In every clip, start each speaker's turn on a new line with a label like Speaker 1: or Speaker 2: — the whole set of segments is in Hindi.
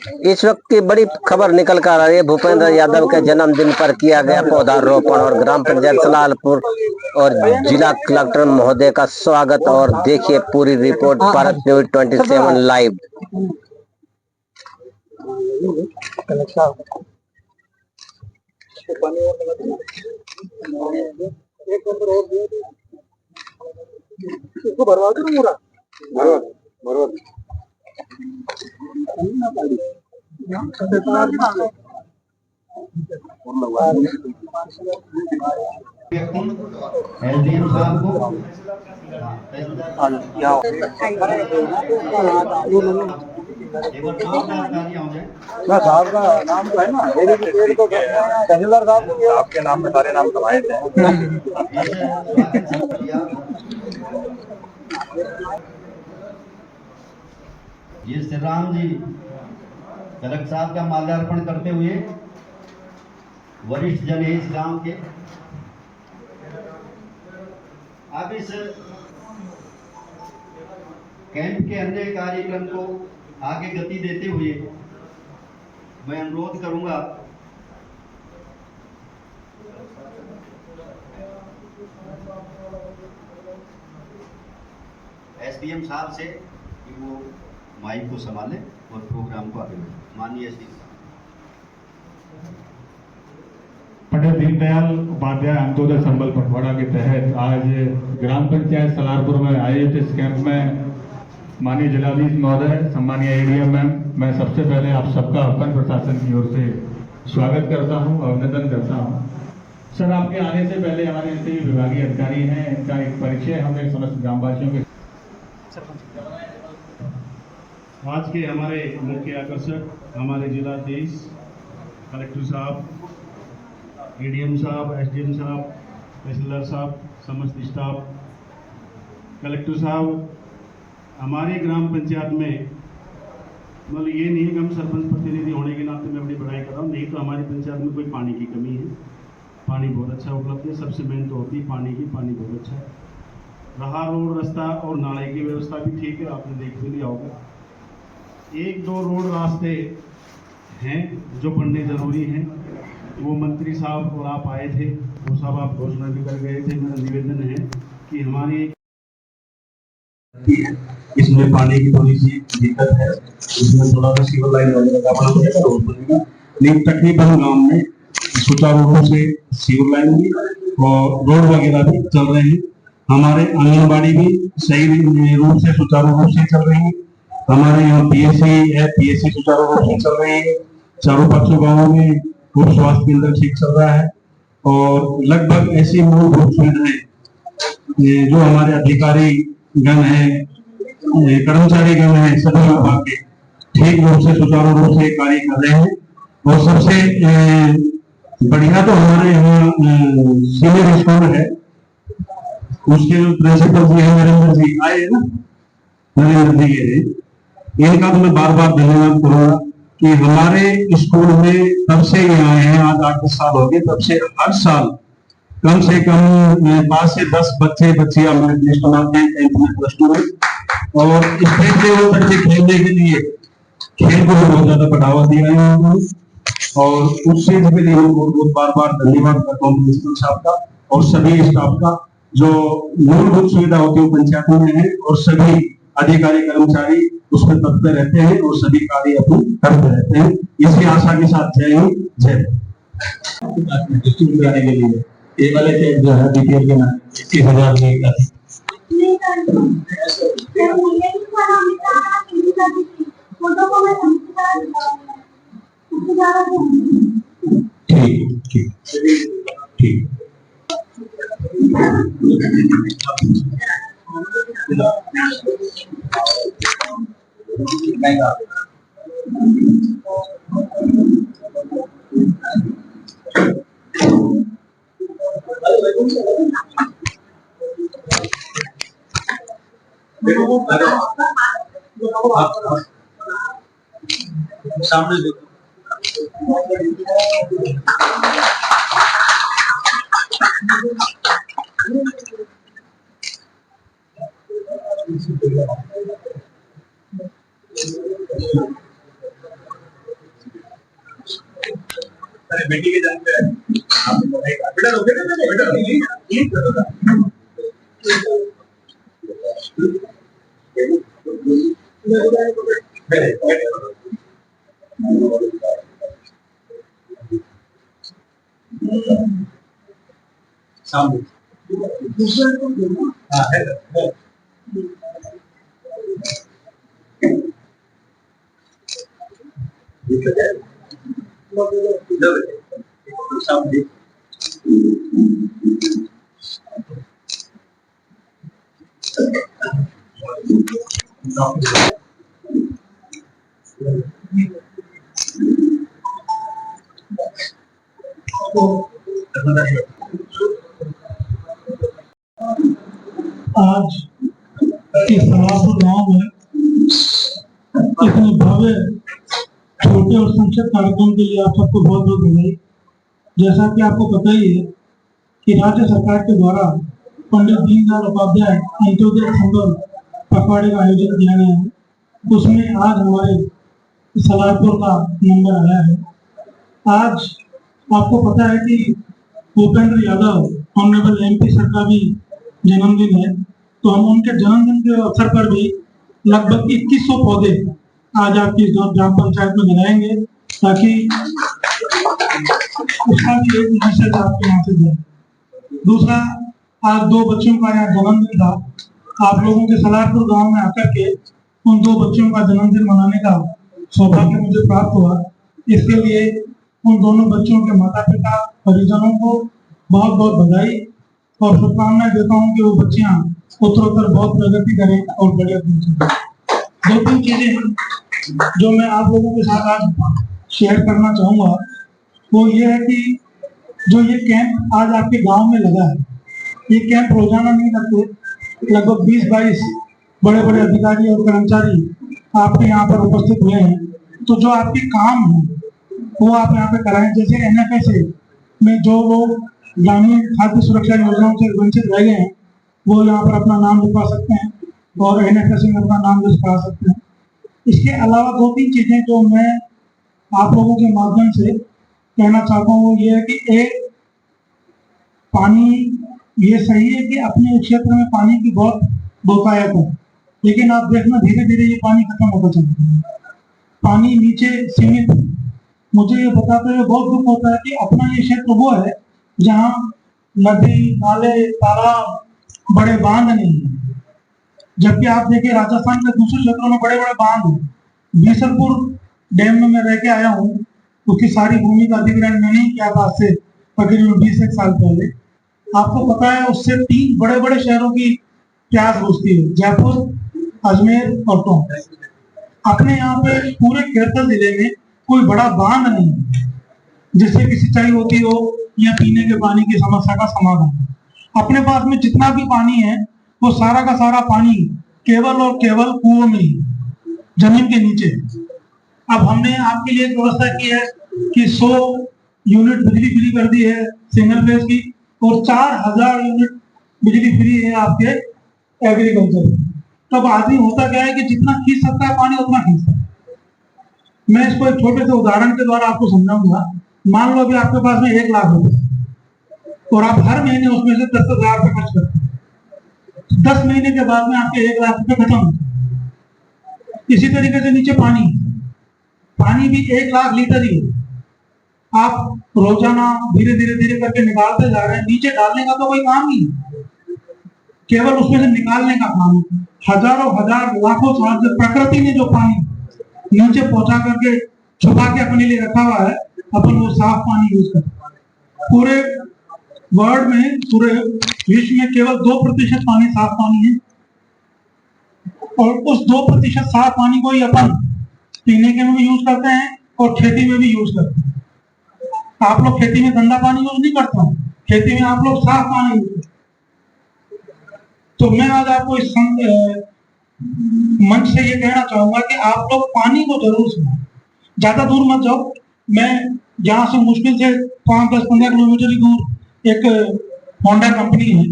Speaker 1: इस वक्त की बड़ी खबर निकल कर आ रही है। भूपेंद्र यादव के जन्मदिन पर किया गया पौधारोपण और ग्राम पंचायत सलालपुर और जिला कलेक्टर महोदय का स्वागत। और देखिए पूरी रिपोर्ट भारत न्यूज 27 लाइव।
Speaker 2: इसको भरवा दो पूरा, भरवा
Speaker 3: एसडीएम साहब को
Speaker 2: साहब का नाम तो है ना, तहसीलदार साहब को आपके नाम में सारे नाम समाये थे।
Speaker 3: ये श्री राम जी कलेक्टर साहब का माल्यार्पण करते हुए वरिष्ठ जन है इस गांव के। अब इस कैंप के अन्य कार्यक्रम को आगे गति देते हुए मैं अनुरोध करूंगा एसडीएम साहब से कि वो माइक को संभाले और प्रोग्राम को आगे बढ़ाए। माननीय एसडीएम
Speaker 4: पंडित दीनदयाल उपाध्याय अंत्योदय संबल पखवाड़ा के तहत आज ग्राम पंचायत सलारपुर में आयोजित इस कैंप में माननीय जिलाधीश महोदय, सम्मानीय एडीएम मैम, मैं सबसे पहले आप सबका अपन प्रशासन की ओर से स्वागत करता हूं, अभिनंदन करता हूं। सर, आपके आने से पहले हमारे ऐसे विभागीय अधिकारी हैं, इनका एक परिचय हमें समस्त ग्रामवासियों के।
Speaker 5: आज के हमारे मुख्य आकर्षक हमारे जिलाधीश, कलेक्टर साहब, एडीएम साहब, एसडीएम साहब, तहसीलदार साहब, समस्त स्टाफ, कलेक्टर साहब, हमारे ग्राम पंचायत में मतलब ये नहीं है कि हम सरपंच प्रतिनिधि होने के नाते मैं बड़ी बड़ाई कर रहा हूँ, नहीं तो हमारी पंचायत में कोई पानी की कमी है। पानी बहुत अच्छा उपलब्ध है, सबसे मेन तो होती है पानी की, पानी बहुत अच्छा है। रहा रोड, रास्ता और नाले की व्यवस्था भी ठीक है, आपने देख भी लिया होगा। एक दो रोड रास्ते हैं जो बनने जरूरी हैं, वो मंत्री साहब और आप आए थे, वो साहब आप घोषणा भी कर गए थे। मेरा निवेदन है कि हमारी
Speaker 2: इसमें पानी की थोड़ी सी दिक्कत है, इसमें थोड़ा सा सीवर लाइन वगैरह का बना पड़ेगा, रोड बनेगा, लेकिन तकरीबन गांव में सुचारू रूप से सीवर लाइन भी और रोड वगैरह भी चल रहे हैं। हमारे आंगनबाड़ी भी सही रूप से सुचारू रूप से चल रही है। हमारे यहाँ पीएससी है, पीएससी सुचारू रूप से चल रही है। चारों पांचों गाँवों में उप स्वास्थ्य केंद्र ठीक चल रहा है और लगभग ऐसी मूलभूत सुविधाएं जो हमारे अधिकारी गण है, कर्मचारी गण है, सभी विभाग के ठीक रूप से सुचारू रूप से कार्य कर रहे हैं। और सबसे बढ़िया तो हमारे यहाँ सीनियर स्कूल है, उसके जो प्रिंसिपल जी है नरेंद्र जी आए है ना, नरेंद्र जी के, इनका तो मैं बार बार धन्यवाद करूंगा कि हमारे स्कूल में तब से ये आए हैं, आज 8-10 साल हो गए, तब से हर साल कम से कम 5 से 10 बच्चे बच्चियां हमारे देश बनाते हैं टेंथ में, प्लस टू में। और स्टेट लेवल तक के खेलने के लिए खेल को भी बहुत ज्यादा बढ़ावा दिया है उन्होंने, और उस चीज के लिए बहुत बहुत बार बार धन्यवाद करता हूँ प्रिंसिपल साहब का और सभी स्टाफ का। जो मूलभूत सुविधा होती है पंचायतों में है और सभी अधिकारी कर्मचारी उसमें तत्पर रहते हैं और सभी कार्य अपने करते रहते हैं। इसी आशा के साथ जय हिंद, जय डिस्ट्रीब्यूट करने के लिए ये वाले चेक जो है बीपीएल के नाम 21,000 ठीक ठीक ठीक। सामने देखो अरे बेटी के जन्म पे आपने बताया बेटा रोके ना बेटा नहीं ये करो सामने हाँ है सामने
Speaker 6: आज इस सलारपुर गांव में इतने भव्य छोटे और संक्षिप्त कार्यक्रम के लिए आप सबको बहुत बहुत बधाई। जैसा कि आपको पता ही है कि राज्य सरकार के द्वारा पंडित दीनदयाल उपाध्याय अंत्योदय संबल पखवाड़े का आयोजन किया गया है, उसमें आज हमारे सलारपुर का नंबर आया है। आज आपको पता है कि Bhupendra Yadav honourable MP sir का भी जन्मदिन है, तो हम उनके जन्मदिन के अवसर पर भी लगभग 2100 पौधे आज आपकी ग्राम पंचायत में लगाएंगे, ताकि उसका भी एक मैसेज आपके यहाँ से जाए। दूसरा, आज 2 बच्चों का यहाँ जन्मदिन था। आप लोगों के सलारपुर गांव में आकर के उन 2 बच्चों का जन्मदिन मनाने का सौभाग्य मुझे प्राप्त हुआ। इसके लिए उन दोनों बच्चों के माता पिता परिजनों को बहुत बहुत बधाई और शुभकामनाएं देता हूँ कि वो बच्चियां उत्तरोत्तर बहुत प्रगति करें और बढ़िया दिन चलें। 2-3 चीजें हैं जो मैं आप लोगों के साथ आज शेयर करना चाहूंगा, वो ये है कि जो ये कैंप आज आपके गांव में लगा है, ये कैंप रोजाना नहीं लगते। लगभग 20-22 बड़े बड़े अधिकारी और कर्मचारी आपके यहाँ पर उपस्थित हुए हैं। तो जो आपके काम है वो आप यहाँ पे कराएं। जैसे NFSA में जो लोग ग्रामीण खाद्य सुरक्षा योजनाओं से वंचित रह गए हैं, वो यहाँ पर अपना नाम लिखवा सकते हैं और NFSA में अपना नाम दर्ज करा सकते हैं। इसके अलावा 2-3 चीजें जो मैं आप लोगों के माध्यम से कहना चाहता हूँ, वो ये है कि एक, पानी, ये सही है कि अपने क्षेत्र में पानी की बहुत बहुतायत है, लेकिन आप देखना धीरे धीरे ये पानी खत्म होता चलता है, पानी नीचे सीमित है। मुझे ये बताते हुए बहुत दुख होता है कि अपना ये क्षेत्र वो है जहाँ नदी, नाले, तालाब, बड़े बांध नहीं है, जबकि आप देखिए राजस्थान के दूसरे क्षेत्रों में बड़े बड़े बांध हैं। बीसलपुर डैम में मैं रह के आया हूँ, उसकी सारी भूमि का अधिग्रहण मैंने ही किया था आज से तकरीबन 20 साल पहले। आपको पता है उससे 3 बड़े बड़े शहरों की प्यास बुझती है, जयपुर, अजमेर और टोंक। अपने यहाँ पे पूरे केरल जिले में कोई बड़ा बांध नहीं है जिससे कि सिंचाई होती हो या पीने के पानी की समस्या का समाधान। अपने पास में जितना भी पानी है वो सारा का सारा पानी केवल और केवल कुओं में ही, जमीन के नीचे। अब हमने आपके लिए एक व्यवस्था की है कि 100 यूनिट बिजली फ्री कर दी है सिंगल फेज की, और 4000 यूनिट बिजली फ्री है आपके एग्रीकल्चर। तब आदमी होता क्या है कि जितना खींच सकता है पानी उतना खींचता है। मैं इसको एक छोटे से उदाहरण के द्वारा आपको समझाऊंगा। मान लो अभी आपके पास में 1 लाख रुपए और आप हर महीने उसमें से 10,000 रुपए खर्च करते हैं। 10 महीने के बाद में आपके 1 लाख रुपए खत्म होते हैं। इसी तरीके से नीचे पानी भी 1 लाख लीटर ही है। आप रोजाना धीरे धीरे धीरे करके निकालते जा रहे हैं। नीचे डालने का तो कोई काम नहीं, केवल उसमें से निकालने का काम है। हजारों हजार लाखों साल से प्रकृति ने जो पानी नीचे पहुंचा करके छुपा के अपने लिए रखा हुआ है, अपन वो साफ पानी यूज करते हैं। पूरे वर्ल्ड में, पूरे विश्व में केवल 2% पानी साफ पानी है, और उस 2% साफ पानी को ही अपन पीने के में भी यूज करते हैं और खेती में भी यूज करते हैं। आप लोग खेती में गंदा पानी यूज नहीं करते हैं, खेती में आप लोग साफ पानी यूज करते हैं। तो मैं आज आपको इस मंच से ये कहना चाहूंगा कि आप लोग पानी को जरूर सुनो, ज्यादा दूर मत जाओ। मैं यहाँ से मुश्किल से 5, 10, 15 किलोमीटर ही दूर एक होंडा कंपनी है,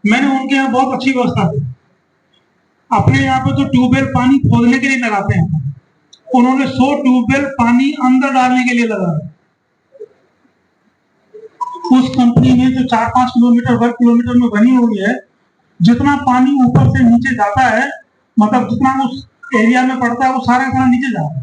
Speaker 6: मैंने उनके यहाँ बहुत अच्छी व्यवस्था की। अपने यहाँ पे जो ट्यूबवेल पानी खोदने के लिए लगाते हैं, उन्होंने 100 ट्यूबवेल पानी अंदर डालने के लिए लगा। उस कंपनी में जो 4-5 किलोमीटर वर्ग किलोमीटर में बनी हुई है, जितना पानी ऊपर से नीचे जाता है, मतलब जितना उस एरिया में पड़ता है वो सारा सारा नीचे जाता है।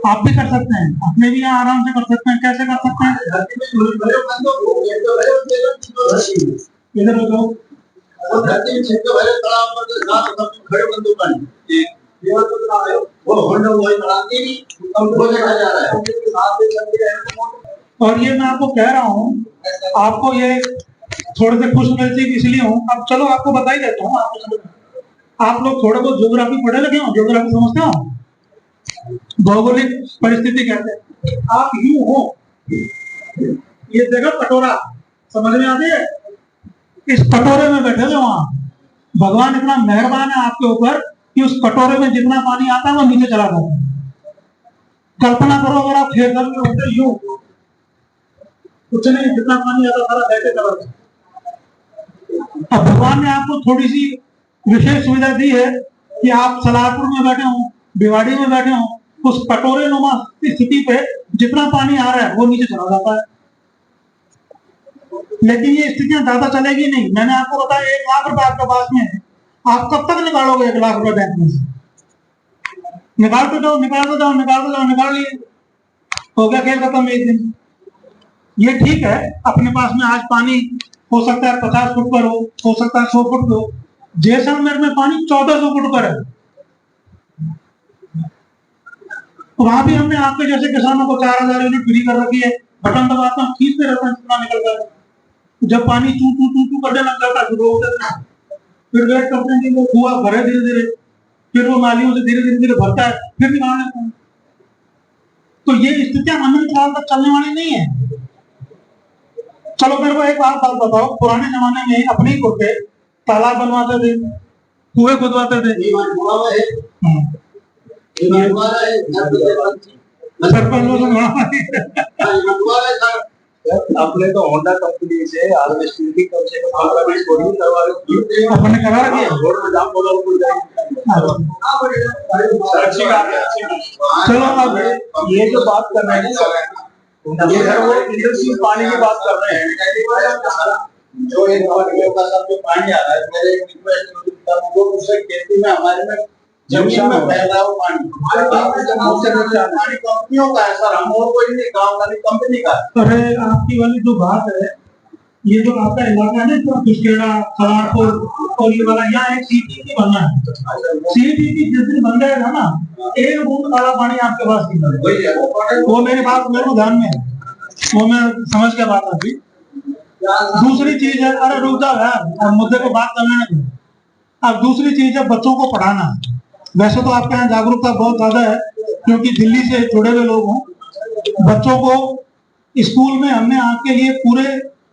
Speaker 6: आप भी कर सकते हैं, अपने भी यहाँ आराम से कर सकते हैं। कैसे कर सकते हैं? इधर बताओ। और ये मैं आपको कह रहा हूँ, आपको ये थोड़े से खुश नसीब इसलिए हूँ। अब चलो आपको बता ही देता हूँ, आपको समझ, आप लोग थोड़ा बहुत ज्योग्राफी पढ़े लिखे हो, ज्योग्राफी समझते हो, भौगोलिक परिस्थिति कहते हैं। आप यूं हो, ये देखो कटोरा, समझ में आती है? इस कटोरे में बैठे थे वहां, भगवान इतना मेहरबान है आपके ऊपर कि उस कटोरे में जितना पानी आता है वो नीचे चला जाता है। कल्पना करो अगर आप थिएटर में होते, यूं कुछ नहीं, जितना पानी आता सारा बैठे चला जाता। अब भगवान ने आपको थोड़ी सी विशेष सुविधा दी है कि आप सलारपुर में बैठे हो, भिवाड़ी में बैठे हो, उस कटोरे नुमा स्थिति पे जितना पानी आ रहा है वो नीचे चला जाता है। लेकिन ये स्थितियां ज्यादा चलेगी नहीं। मैंने आपको बताया 1 लाख रुपए आपके पास में है, आप कब तक निकालोगे 1 लाख रुपए बैंक में से? निकालते जाओ, निकालते जाओ, निकालते जाओ, निकाल लिए, हो गया खेल खत्म एक दिन। ये ठीक है, अपने पास में आज पानी हो सकता है 50 फुट पर हो सकता है 100 फुट पर हो। जैसलमेर में पानी 1400 फुट पर है। वहां भी हमने आपके जैसे किसानों को 4000 यूनिट फ्री कर रखी है। बटन दबाते हैं, खींचते रहते हैं, जितना निकल जाए। जब पानी चू चू चू चू करने लग जाता है, फिर वेट करते हैं कि वो कुआं भरे धीरे धीरे, फिर वो नालियों से धीरे धीरे धीरे भरता है, फिर निकाल लेते हैं। तो ये स्थितियां अनंत काल तक चलने वाली नहीं है। चलो मेरे को एक बात बताओ, पुराने जमाने में अपने ही खुद के तालाब बनवाते थे, कुएं खुदवाते थे।
Speaker 2: अपने तो होंडा कंपनी से हार्वेस्टिंग की कम से कम 15-20 बोरिंग करवा रहे हैं।
Speaker 6: अपने करा रखी है।
Speaker 2: रोड में जाम बोला उनको
Speaker 6: चलो अब
Speaker 2: ये जो बात कर रहे हैं ये सर वो इंडस्ट्री पानी की बात कर रहे हैं। जो इन का सब जो पानी आ रहा है, मेरे रिक्वेस्ट वो दूसरे खेती में हमारे में जमीन में बह रहा है पानी। पानी कंपनियों का है सर, हम और कोई नहीं, गाँव वाली कंपनी का।
Speaker 6: अरे आपकी वाली जो बात है, ये जो आपका इलाका है ना, कुशकेड़ा, सलारपुर और ये वाला, यहाँ एक सीटीपी बनना है। सीटीपी जिस दिन बन जाएगा ना, 1 बूंद काला पानी आपके पास नहीं है। वो मेरे बात मेरे को ध्यान में है, वो मैं समझ के बात आती। दूसरी चीज है, अरे रुक जाओ यार, मुद्दे को बात करने दो। अब दूसरी चीज है बच्चों को पढ़ाना। वैसे तो आपके यहाँ जागरूकता बहुत ज्यादा है, क्योंकि दिल्ली से जुड़े हुए लोग हों। बच्चों को स्कूल में हमने आपके लिए पूरे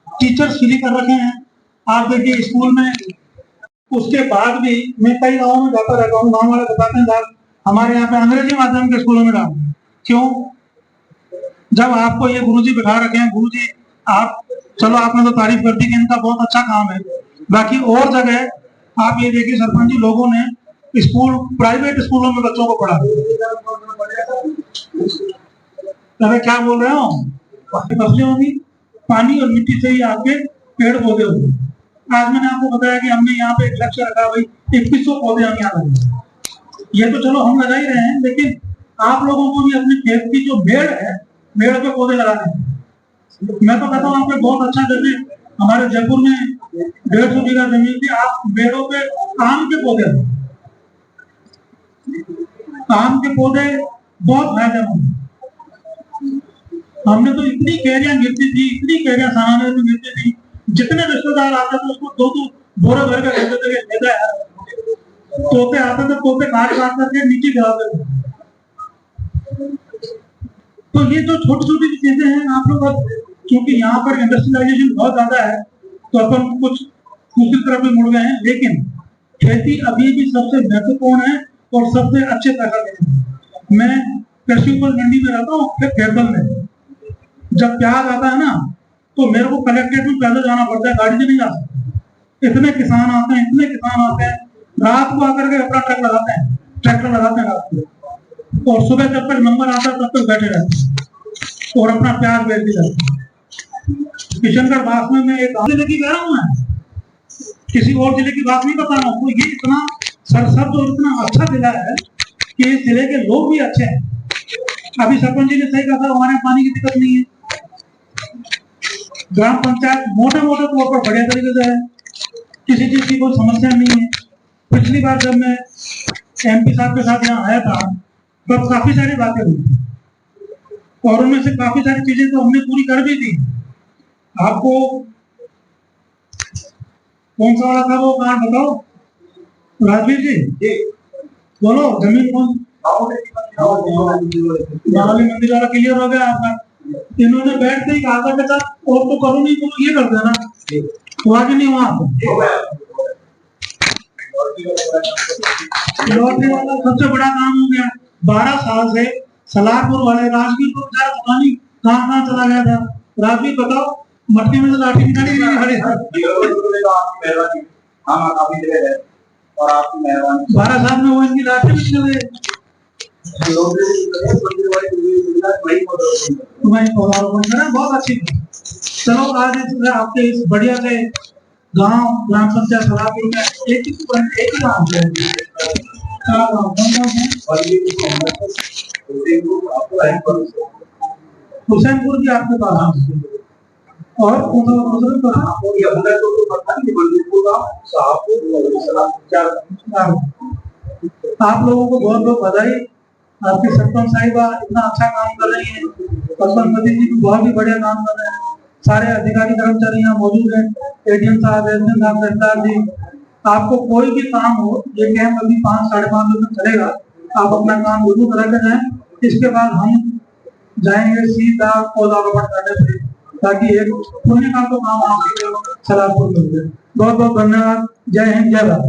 Speaker 6: टीचर्स फ्री कर रखे हैं। आप देखिए स्कूल में, उसके बाद भी मैं कई गाँव में जाता रहता हूँ, गाँव वाले बताते हैं हमारे यहाँ पे अंग्रेजी माध्यम के स्कूलों में डाल। क्यों? जब आपको ये गुरुजी बिठा रखे हैं, गुरुजी आप, चलो आपने तो तारीफ कर दी कि इनका बहुत अच्छा काम है, बाकी और जगह आप ये देखिए सरपंच जी, लोगों ने स्कूल, प्राइवेट स्कूलों में बच्चों को पढ़ा। अरे क्या बोल रहे हो? फसलें होंगी, पानी और मिट्टी से ही आपके पेड़ पौधे होंगे। आज मैंने आपको बताया कि हमने यहाँ पे एक लक्ष्य रखा, भाई 2100 पौधे हम यहाँ लगे। ये तो चलो हम लगा ही रहे हैं, लेकिन आप लोगों को भी अपने खेत की जो बेड़ है, बेड़ पे पौधे लगाने हैं। मैं तो कहता हूँ आपके बहुत अच्छा, जैसे हमारे जयपुर में 150 बीघा जमीन थी, आप बेड़ों पे आम के पौधे, आम के पौधे बहुत फायदेमंद। हमने तो इतनी कैरियां गिरती थी, इतनी कैरियां सामान्य में गिरती थी, जितने रिश्तेदार आते थे उसको 2-2 बोरे भर के कहते थे, तोते आते थे, तोते काट करके नीचे गिराते थे। तो ये जो छोटी छोटी चीजें हैं, आप लोग क्योंकि यहाँ पर इंडस्ट्रियलाइजेशन बहुत ज्यादा है, तो अपन कुछ दूसरी तरफ भी मुड़ गए हैं। लेकिन खेती अभी भी सबसे महत्वपूर्ण है और सबसे अच्छे पैसा देती है। मैं कृषि उपज मंडी में रहता हूँ, फिर खेतल में। जब प्याज आता है ना, तो मेरे को कलेक्ट्रेट में पहले जाना पड़ता है, गाड़ी से नहीं जा सकता। इतने किसान आते हैं, इतने किसान आते हैं, रात को आकर के अपना ट्रैक्टर लगाते हैं रात को, और सुबह जब तक नंबर आता है तब तक बैठे रहते हैं और अपना प्याज बेचते रहते हैं। किशनगढ़ बास में मैं एक जिले की कह रहा हूँ, मैं किसी और जिले की बात नहीं बता रहा हूँ। ये इतना सरसब्ज और इतना अच्छा जिला है कि इस जिले के लोग भी अच्छे हैं। अभी सरपंच जी ने सही कहा था, हमारे पानी की दिक्कत नहीं है। ग्राम पंचायत मोटे मोटे तौर पर बढ़िया तरीके से है, किसी चीज की कोई समस्या नहीं है। पिछली बार जब मैं MP साहब के साथ यहाँ आया था तब काफी सारी बातें हुई और उनमें से काफी सारी चीजें तो हमने पूरी कर भी दी। आपको कौन सा वाला था वो कार्ड बताओ राजवीर जी, बोलो। जमीन कौन बावली मंदिर वाला क्लियर हो गया आपका। इन्होंने बैठते ही कहा था बेटा और तो करो नहीं तो ये कर देना, हुआ कि नहीं हुआ? लॉटरी वाला सबसे बड़ा काम हो गया। 12 साल से सलारपुर वाले राजवीर को बेचारा पता नहीं कहाँ चला गया था। राजवीर बताओ, मटके में से लाठी निकाली नहीं खड़ी था। 12 साल में वो इनकी लाठी भी निकल गई। बहुत अच्छी। चलो आज आपके इस बढ़िया से गांव ग्राम पंचायत सलारपुर में एक ही गांव है, हुसैनपुर भी आपके पास और आप लोगों को बहुत बहुत बधाई। आपकी सरपंच साहिबा इतना अच्छा काम कर रही है, सरपंच जी भी बहुत ही बढ़िया काम कर रहे हैं। सारे अधिकारी कर्मचारी यहाँ मौजूद हैं, ADM साहब, SDM साहब, तहसीलदार जी। आपको कोई भी काम हो, ये कैंप अभी 5-5:30 बजे तक चलेगा, आप अपना काम जरूर करा के जाएं। इसके बाद हम जाएंगे सीधा पौधारोपण करने पे, ताकि एक पुण्य का तो काम आपके सलारपुर में हो जाए। बहुत बहुत धन्यवाद। जय हिंद, जय भारत।